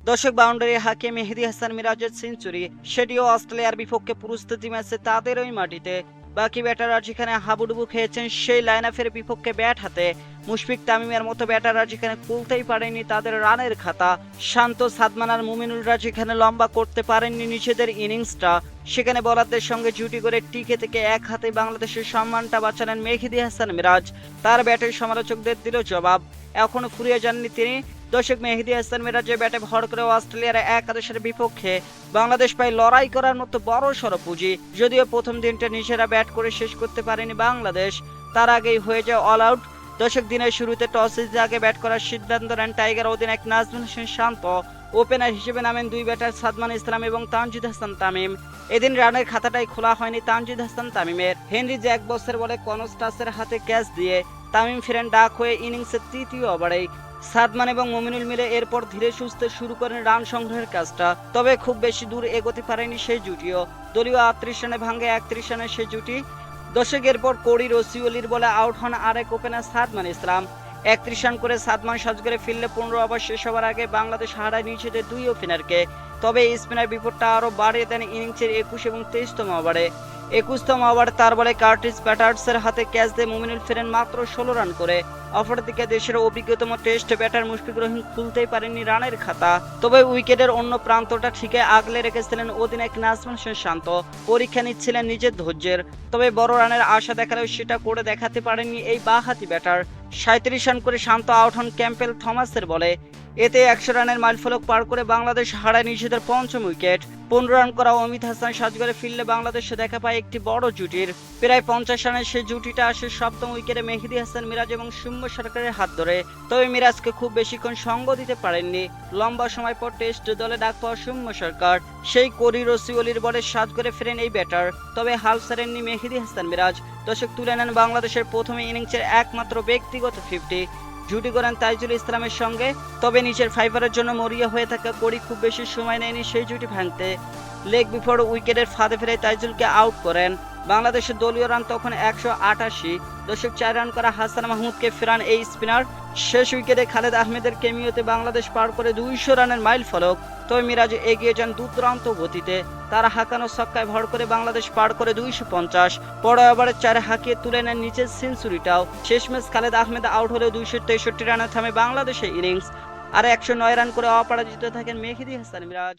দর্শক বাউন্ডারি হাঁকিয়ে মেহেদী হাসান মিরাজের সেঞ্চুরি, সেটিও অস্ট্রেলিয়ার বিপক্ষে প্রস্তুতি ম্যাচে তাদের ওই মাটিতে। বাকি ব্যাটাররা যেখানে হাবুডুবু খেয়েছেন সেই লাইনাফের বিপক্ষে ব্যাট হাতে মুশফিক তামিমের মতো ব্যাটাররা যেখানে খুলতেই পারেনি তাদের রানের খাতা, শান্ত সাদমান আর মুমিনুলরা যেখানে লম্বা করতে পারেননি নিজেদের ইনিংসটা, সেখানে বোলারদের সঙ্গে জুটি করে টিকে থেকে এক হাতে বাংলাদেশের সম্মানটা বাঁচালেন মেহেদী হাসান মিরাজ। তার ব্যাটের সমালোচকদের দিল জবাব, এখনো ফুরিয়ে যাননি তিনি। দর্শক মেহেদী হাসান মিরাজের ব্যাটে ভর করে অস্ট্রেলিয়ার একাদশের বিপক্ষে বাংলাদেশ পায় লড়াই করার মতো বড় সড় পুঁজি। যদিও প্রথম দিনটা নিজেরা ব্যাট করে শেষ করতে পারেনি বাংলাদেশ, তার আগেই হয়ে যায় অল আউট। দর্শক দিনের শুরুতে টস জিতে আগে ব্যাট করার সিদ্ধান্ত নেন টাইগার অধিনায়ক নাজমুল হোসেন শান্ত। ওপেনার হিসেবে নামেন দুই ব্যাটার সাদমান ইসলাম এবং তানজিদ হাসান তামিম। এদিন রানের খাতাটাই খোলা হয়নি তানজিদ হাসান তামিমের। হেনরি জ্যাক বসের বলে কনস্টাসের হাতে ক্যাচ দিয়ে তামিম ফিরেন ডাক হয়ে ইনিংসের তৃতীয় ওভারেই। সাদমান এবং মুমিনুল মিলে এরপর ধীরে সুস্থে শুরু করেন রান সংগ্রহের কাজটা, তবে খুব বেশি দূর এগোতে পারেনি সেই জুটিও। দলীয় 38 রানে ভাঙে 31 রানের সেই জুটি। দর্শক এরপর কোরি রসিউলির বলে আউট হন আরেক ওপেনার সাদমান ইসলাম। 31 রান করে সাদমান সাজগরে ফিরলে 15 ওভার শেষ হওয়ার আগে বাংলাদেশ হারায় নিজেদের দুই ওপেনারকে। তবে এই স্পিনার বিপদটা আরও বাড়িয়ে দেন ইনিংসের 21 এবং 23তম ওভারে। 21তম ওভার তার বলে কার্টিস প্যাটার্সের হাতে ক্যাচ দিয়ে মুমিনুল ফেরেন মাত্র 16 রান করে। অপরদিকে দেশের অভিজ্ঞতম টেস্ট ব্যাটার মুশফিকুর রহিম খুলতেই পারেননি রানের খাতা। তবে উইকেটের অন্য প্রান্তটা ঠিকই আগলে রেখেছিলেন অধিনায়ক নাজমুল হোসেন শান্ত, পরীক্ষা নিচ্ছিলেন নিজের ধৈর্যের। তবে বড় রানের আশা দেখালেও সেটা করে দেখাতে পারেননি এই বাঁহাতি ব্যাটার। 37 রান করে শান্ত আউট হন ক্যাম্পেল থমাসের বলে। এতে 100 রানের মাইলফলক পার করে বাংলাদেশ হারায় নিজেদের পঞ্চম উইকেট। 15 রান করা অমিত হাসান সাজগরে ফিরলে বাংলাদেশে দেখা পায় একটি বড় জুটির। প্রায় 50 রানের সেই জুটিটা আসে সপ্তম উইকেটে মেহেদী হাসান মিরাজ এবং সৌম্য সরকারের হাত ধরে। তবে মিরাজকে খুব বেশিক্ষণ সঙ্গ দিতে পারেননি। লম্বা সময় পর টেস্ট দলে ডাক পাওয়া সৌম্য সরকার, সেই কোরি রসিউলির বলে সাজগরে ফেরেন এই ব্যাটার। তবে হাল ছাড়েননি মেহেদী হাসান মিরাজ। দর্শক তুলে নেন বাংলাদেশের প্রথম ইনিংসের একমাত্র ব্যক্তিগত 50। জুটি করেন তাইজুল ইসলামের সঙ্গে। তবে নিচের ফাইবারের জন্য মরিয়া হয়ে থাকা কোরি খুব বেশি সময় নেয়নি সেই জুটি ভাঙতে। লেগ বিফোর উইকেটের ফাঁদে ফেলে তাইজুলকে আউট করেন। বাংলাদেশের দলীয় রান তখন 188। দর্শক 4 রান করা হাসান মাহমুদকে ফেরান এই স্পিনার। শেষ উইকেটে খালেদ আহমেদের কেমিওতে বাংলাদেশ পার করে 200 রানের মাইল ফলক। তবে মিরাজ এগিয়ে যান দুর্দান্ত গতিতে। তারা হাঁকানো ছক্কায় ভর করে বাংলাদেশ পার করে 250। পরে ওভারে 4 হাঁকিয়ে তুলে নেন নিচের সেঞ্চুরিটাও। শেষমেশ খালেদ আহমেদ আউট হলেও 263 রানে থামে বাংলাদেশের ইনিংস। আর 109 রান করে অপরাজিত থাকেন মেহেদী হাসান মিরাজ।